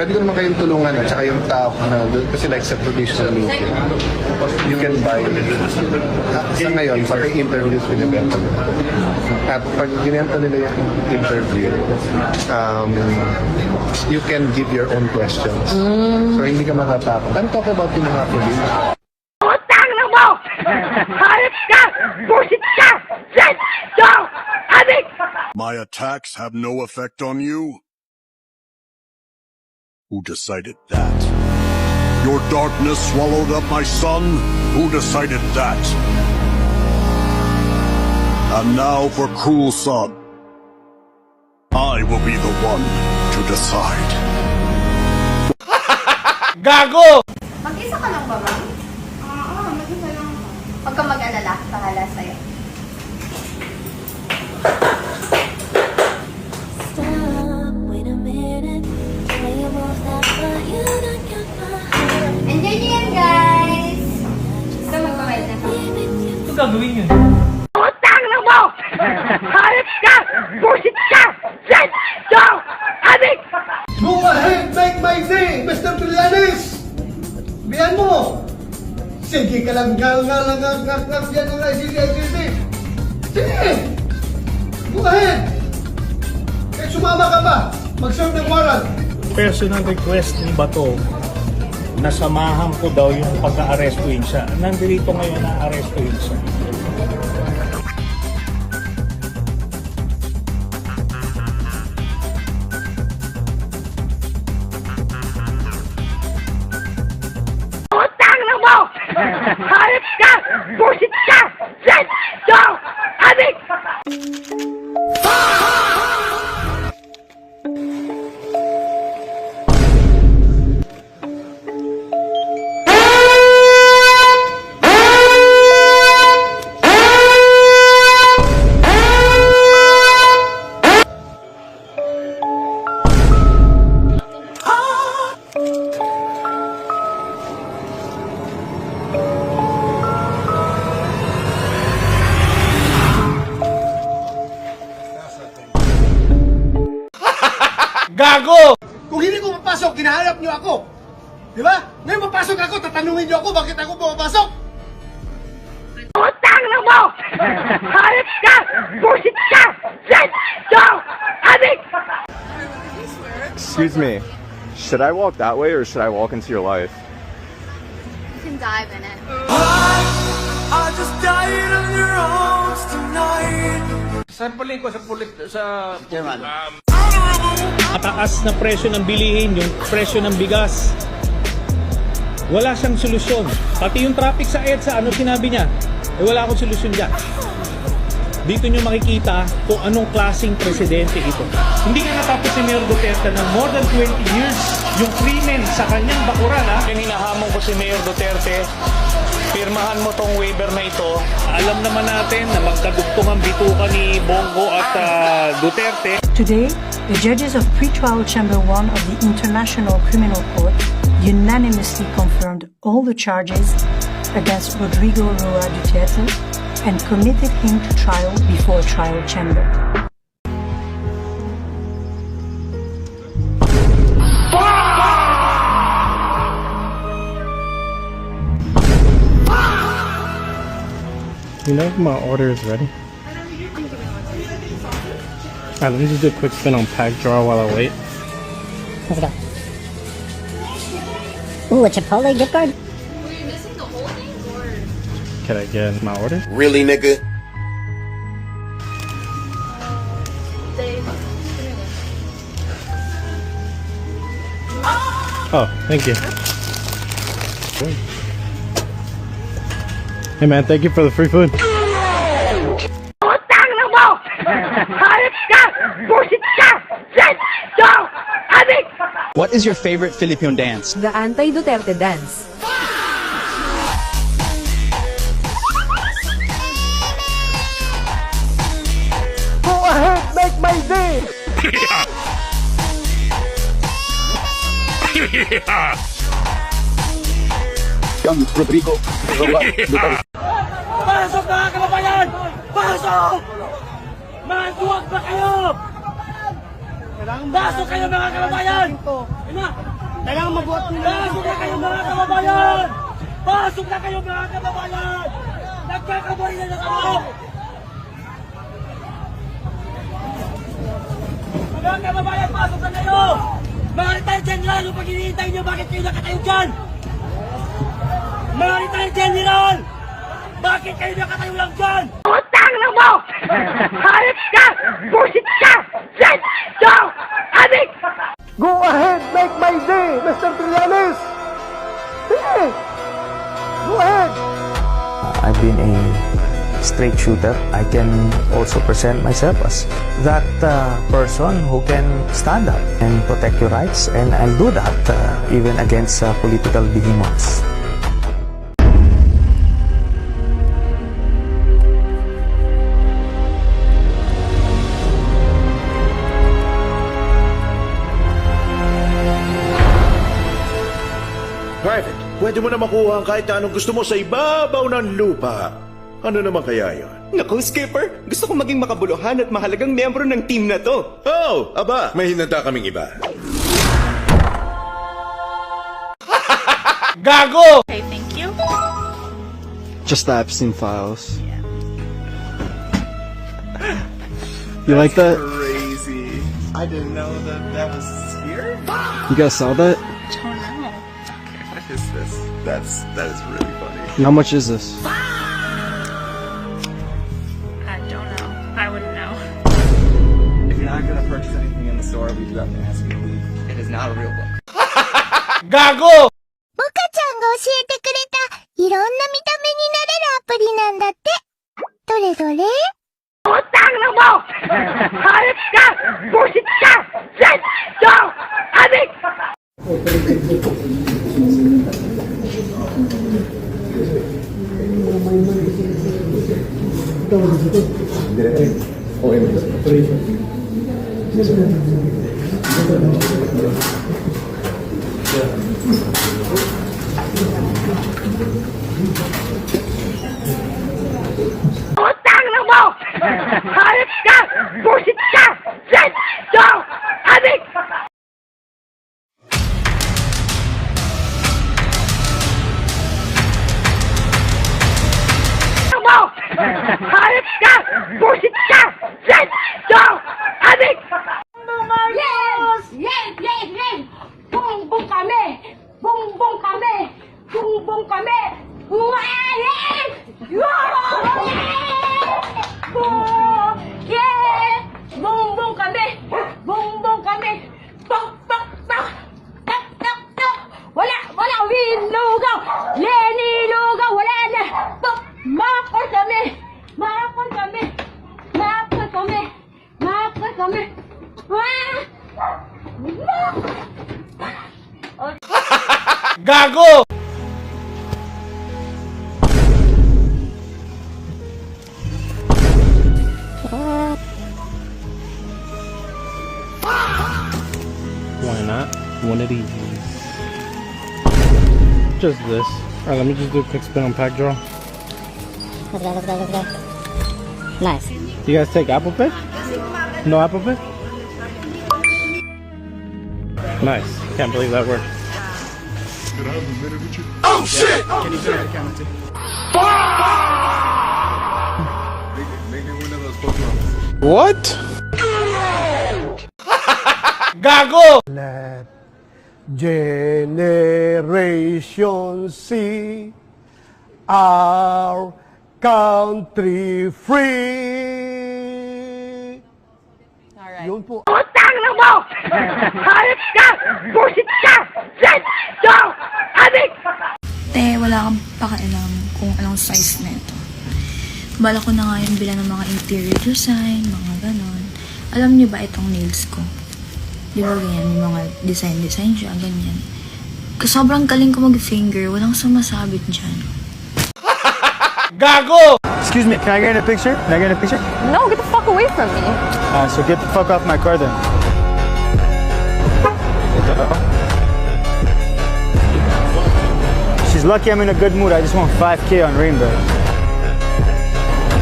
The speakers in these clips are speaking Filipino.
pwede ko naman kayong tulungan at saka yung tao na kasi like sa traditional meeting, you can buy sa ngayon, pag interviews with the vendor. At pag ginenta nila yung interview, you can give your own questions. So hindi ka matatakot. I'm talking about yung mga police. Utang na mo! Hayop ka! Busit ka! Yes! No! Adik! My attacks have no effect on you? Who decided that? Your darkness swallowed up my son? Who decided that? And now for Cruel Son. I will be the one to decide. Gago! Mag-isa ka lang ba, ma'am? Oo, mag-isa lang. Huwag kang mag-alala. Bahala sa'yo. Stop, wait a minute. Can you move that butt? You don't get my heart. Enjoy nyo yan, guys! So, magbabayad na. Ito gagawin yun. Utang na mo! Hayop ka! Busit ka! Yes! No! Adik! Go ahead, make my day, Mr. Trillanes! Biyan mo! Sige ka lang, yan ang sige. Sige! Go ahead! Kahit sumama ka ba, mag-serve ng warrant. Personal request ni Bato na samahan ko daw yung pagka-arrestuin siya. Nandito ngayon na arrestuin siya. Utang na mo! Hayop ka! Busit ka! Yes! No! Adik! Gago! Kung hindi ko mapasok, ginahanap niyo ako. Di ba? Ngayon mapasok ako, tatanungin niyo ako bakit ako pumapasok. Utang na mo! Hayop ka! Busit ka! Yes! No! Adik! Excuse me, should I walk that way or should I walk into your life? You can dive in it. Sampling ko sa mataas na presyo ng bilihin, yung presyo ng bigas. Wala siyang solusyon. Pati yung traffic sa EDSA, ano sinabi niya? Wala akong solusyon dyan. Dito nyo makikita kung anong klaseng presidente ito. Hindi nga natapos si Mayor Duterte ng more than 20 years yung krimen sa kanyang bakuran. Hinahamon ko si Mayor Duterte, pirmahan mo tong waiver na ito. Alam naman natin na magkadugtong ang bituka ni Bongo at Duterte. Today, the judges of Pre-Trial Chamber 1 of the International Criminal Court unanimously confirmed all the charges against Rodrigo Roa Duterte and committed him to trial before trial chamber. You know if my order is ready? Alright, let me just do a quick spin on pack draw while I wait. Let's go. Ooh, a Chipotle gift card? Were you missing the whole thing, or...? Can I get my order? Really, nigga? Oh, thank you. Hey man, thank you for the free food. Utang na mo! Hayop ka! Busit ka! Yes! No! Adik! What is your favorite Filipino dance? The anti-Duterte dance. Go ahead, make my day! Young Rodrigo Roa Duterte. Pasok mga kababayan! Pasok! Magduwag ba kayo? Pasok kayo mga kababayan! Ina! Kailangan mabuhat nila. Pasok na kayo mga kababayan! Pasok na kayo mga kababayan! Nagkakabay na ako! Mga kababayan, pasok na kayo! Mga retired general, pag hinihintay nyo, bakit kayo nakatayo dyan? Mga retired general! Bakit kayo nakatayo lang dyan? Utang na mo! Hayop ka! Busit ka! Sit down! Adik! Go ahead, make my day, Mr. Trillanes! Sige! Go ahead! I've been a straight shooter. I can also present myself as that person who can stand up and protect your rights, and I'll do that even against political behemoths. Private, pwede mo na makuha ang kahit anong gusto mo sa ibabaw ng lupa. Ano naman kaya yon? Naku, Skipper! Gusto ko maging makabuluhan at mahalagang miyembro ng team na to. Oh, aba, may hinanda kaming iba. Gago! Okay, thank you. Just the Epstein files. You like that? Crazy. I didn't know that was here. You guys saw that? Don't know. What is this? That is really funny. And how much is this? I don't know. I wouldn't know. If you're not gonna purchase anything in the store, we do have to ask you to leave. It is not a real book. Gago! モカちゃんが教えてくれたいろんな見た目になれるアプリなんだって。どれどれ？ Utang na mo! Hayop ka! Busit ka! Sit down! Adik! Utang na mo! Hayop ka! Busit ka! Sit down! Adik! Mo! Hayop ka! Busit ka! Sit down! Adik! Yes! Yes! Yes! Yes! Bumbong kami! Bumbong kami! Bumbong kami! Yes! Yes! Bumbong kami! Bumbong kami! Tok! Tok! Tok! Tok! Tok! Tok! Wala! Wala! Lugaw! Lenny Lugaw! Wala na! Tok! Makor kami! Makor kami! Makor kami! Makor kami! Gago! Why not? One of these. Just this. Alright, let me just do a quick spin on pack draw. Let's go, let's go, let's go. Nice. You guys take Apple Pay? No Apple Pay? Nice. Can't believe that worked. Oh shit! Can you put it on camera too? Make me one of those Pokemon. What? Gago! Let Generation C our country free. Alright. Yun po. Utang na mo! Hayop ka! Busit ka! Sit down! Adik! Te, wala kang pakialam kung anong size na ito. Bala ko na nga yung bilang ng mga interior design, mga ganon. Alam niyo ba itong nails ko? Di ba ganyan, yung mga design siya, ganyan. Sobrang galing ko mag-finger, walang sumasabit dyan. Gago! Excuse me, can I get a picture? Can I get a picture? No, get the fuck away from me. So get the fuck off my car then. She's lucky I'm in a good mood. I just won 5K on Rainbow.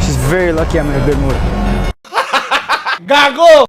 She's very lucky I'm in a good mood. Gago!